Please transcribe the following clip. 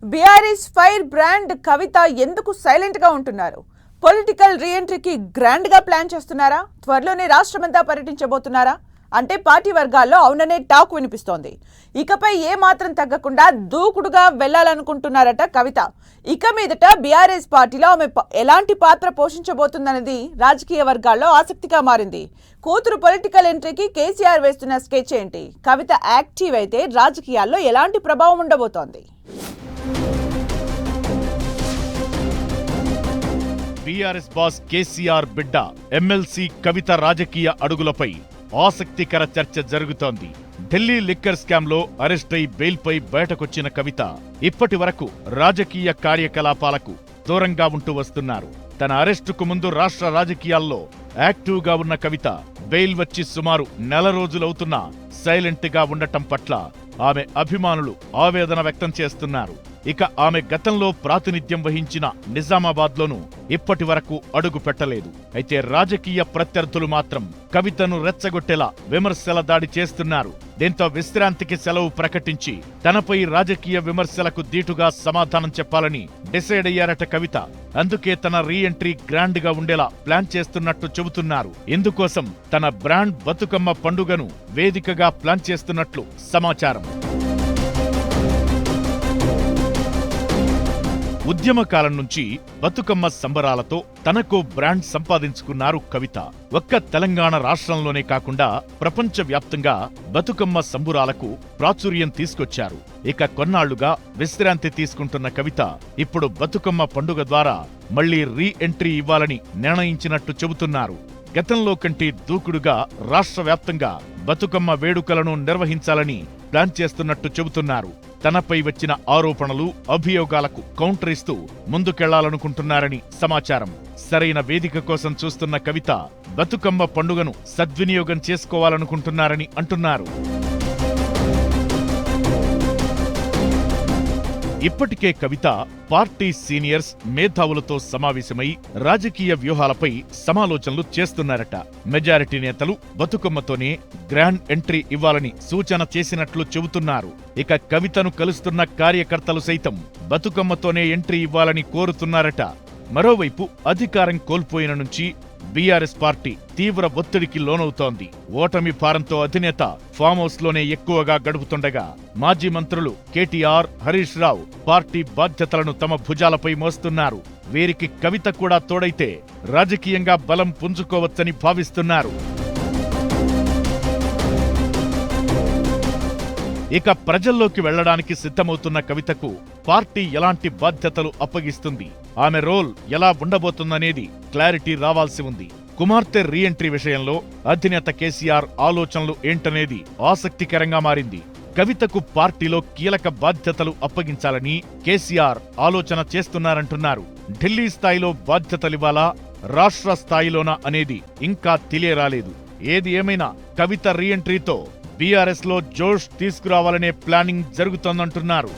BRS fire brand కవిత ఎందుకు silent గా ఉంటున్నారు? పొలిటికల్ రీఎంట్రీకి గ్రాండ్ గా ప్లాన్ చేస్తున్నారా? త్వరలోనే రాష్ట్రమంతా పర్యటించబోతున్నారా అంటే పార్టీ వర్గాల్లో అవుననే టాక్ వినిపిస్తోంది. ఇకపై ఏ మాత్రం తగ్గకుండా దూకుడుగా వెళ్లాలనుకుంటున్నారట కవిత. ఇక మీదట బీఆర్ఎస్ పార్టీలో ఆమె ఎలాంటి పాత్ర పోషించబోతుందనేది రాజకీయ వర్గాల్లో ఆసక్తిగా మారింది. కూతురు పొలిటికల్ ఎంట్రీకి కేసీఆర్ వేస్తున్న స్కెచ్ ఏంటి? కవిత యాక్టివ్ అయితే రాజకీయాల్లో ఎలాంటి ప్రభావం ఉండబోతోంది? బీఆర్ఎస్ బాస్ కేసీఆర్ బిడ్డ ఎమ్మెల్సీ కవిత రాజకీయ అడుగులపై ఆసక్తికర చర్చ జరుగుతోంది. ఢిల్లీ లిక్కర్ స్కామ్ లో అరెస్ట్ అయి బెయిల్పై బయటకొచ్చిన కవిత ఇప్పటి వరకు రాజకీయ కార్యకలాపాలకు దూరంగా ఉంటూ వస్తున్నారు. తన అరెస్టుకు ముందు రాష్ట్ర రాజకీయాల్లో యాక్టివ్ గా ఉన్న కవిత బెయిల్ వచ్చి సుమారు నెల రోజులవుతున్నా సైలెంట్ గా ఉండటం పట్ల ఆమె అభిమానులు ఆవేదన వ్యక్తం చేస్తున్నారు. ఇక ఆమె గతంలో ప్రాతినిధ్యం వహించిన నిజామాబాద్లోనూ ఇప్పటి వరకు అడుగు పెట్టలేదు. అయితే రాజకీయ ప్రత్యర్థులు మాత్రం కవితను రెచ్చగొట్టేలా విమర్శల దాడి చేస్తున్నారు. దీంతో విశ్రాంతికి సెలవు ప్రకటించి తనపై రాజకీయ విమర్శలకు దీటుగా సమాధానం చెప్పాలని డిసైడ్ అయ్యారట కవిత. అందుకే తన రీఎంట్రీ గ్రాండ్ గా ఉండేలా ప్లాన్ చేస్తున్నట్టు చెబుతున్నారు. ఇందుకోసం తన బ్రాండ్ బతుకమ్మ పండుగను వేదికగా ప్లాన్ చేస్తున్నట్లు సమాచారం. ఉద్యమకాలం నుంచి బతుకమ్మ సంబరాలతో తనకు బ్రాండ్ సంపాదించుకున్నారు కవిత. ఒక్క తెలంగాణ రాష్ట్రంలోనే కాకుండా ప్రపంచవ్యాప్తంగా బతుకమ్మ సంబురాలకు ప్రాచుర్యం తీసుకొచ్చారు. ఇక కొన్నాళ్లుగా విశ్రాంతి తీసుకుంటున్న కవిత ఇప్పుడు బతుకమ్మ పండుగ ద్వారా మళ్లీ రీ ఎంట్రీ ఇవ్వాలని నిర్ణయించినట్టు చెబుతున్నారు. గతంలో కంటే దూకుడుగా రాష్ట్ర వ్యాప్తంగా బతుకమ్మ వేడుకలను నిర్వహించాలని ప్లాన్ చేస్తున్నట్టు చెబుతున్నారు. తనపై వచ్చిన ఆరోపణలు, అభియోగాలకు కౌంటర్ ఇస్తూ ముందుకెళ్లాలనుకుంటున్నారని సమాచారం. సరైన వేదిక కోసం చూస్తున్న కవిత బతుకమ్మ పండుగను సద్వినియోగం చేసుకోవాలనుకుంటున్నారని అంటున్నారు. ఇప్పటికే కవిత పార్టీ సీనియర్స్, మేధావులతో సమావేశమై రాజకీయ వ్యూహాలపై సమాలోచనలు చేస్తున్నారట. మెజారిటీ నేతలు బతుకమ్మతోనే గ్రాండ్ ఎంట్రీ ఇవ్వాలని సూచన చేసినట్లు చెబుతున్నారు. ఇక కవితను కలుస్తున్న కార్యకర్తలు సైతం బతుకమ్మతోనే ఎంట్రీ ఇవ్వాలని కోరుతున్నారట. మరోవైపు అధికారం కోల్పోయిన నుంచి బీఆర్ఎస్ పార్టీ తీవ్ర ఒత్తిడికి లోనవుతోంది. ఓటమి భారంతో అధినేత ఫామ్ హౌస్ లోనే ఎక్కువగా గడుపుతుండగా మాజీ మంత్రులు కేటీఆర్, హరీష్ రావు పార్టీ బాధ్యతలను తమ భుజాలపై మోస్తున్నారు. వీరికి కవిత కూడా తోడైతే రాజకీయంగా బలం పుంజుకోవచ్చని భావిస్తున్నారు. ఇక ప్రజల్లోకి వెళ్లడానికి సిద్ధమవుతున్న కవితకు పార్టీ ఎలాంటి బాధ్యతలు అప్పగిస్తుంది, ఆమె రోల్ ఎలా ఉండబోతుందనేది క్లారిటీ రావాల్సి ఉంది. కుమార్తె రీఎంట్రీ విషయంలో అధినేత కేసీఆర్ ఆలోచనలు ఏంటనేది ఆసక్తికరంగా మారింది. కవితకు పార్టీలో కీలక బాధ్యతలు అప్పగించాలని కేసీఆర్ ఆలోచన చేస్తున్నారంటున్నారు. ఢిల్లీ స్థాయిలో బాధ్యతలివ్వాలా, రాష్ట్ర స్థాయిలోనా అనేది ఇంకా తెలియరాలేదు. ఏది ఏమైనా కవిత రీఎంట్రీతో బీఆర్ఎస్ లో జోష్ తీసుకురావాలనే ప్లానింగ్ జరుగుతోందంటున్నారు.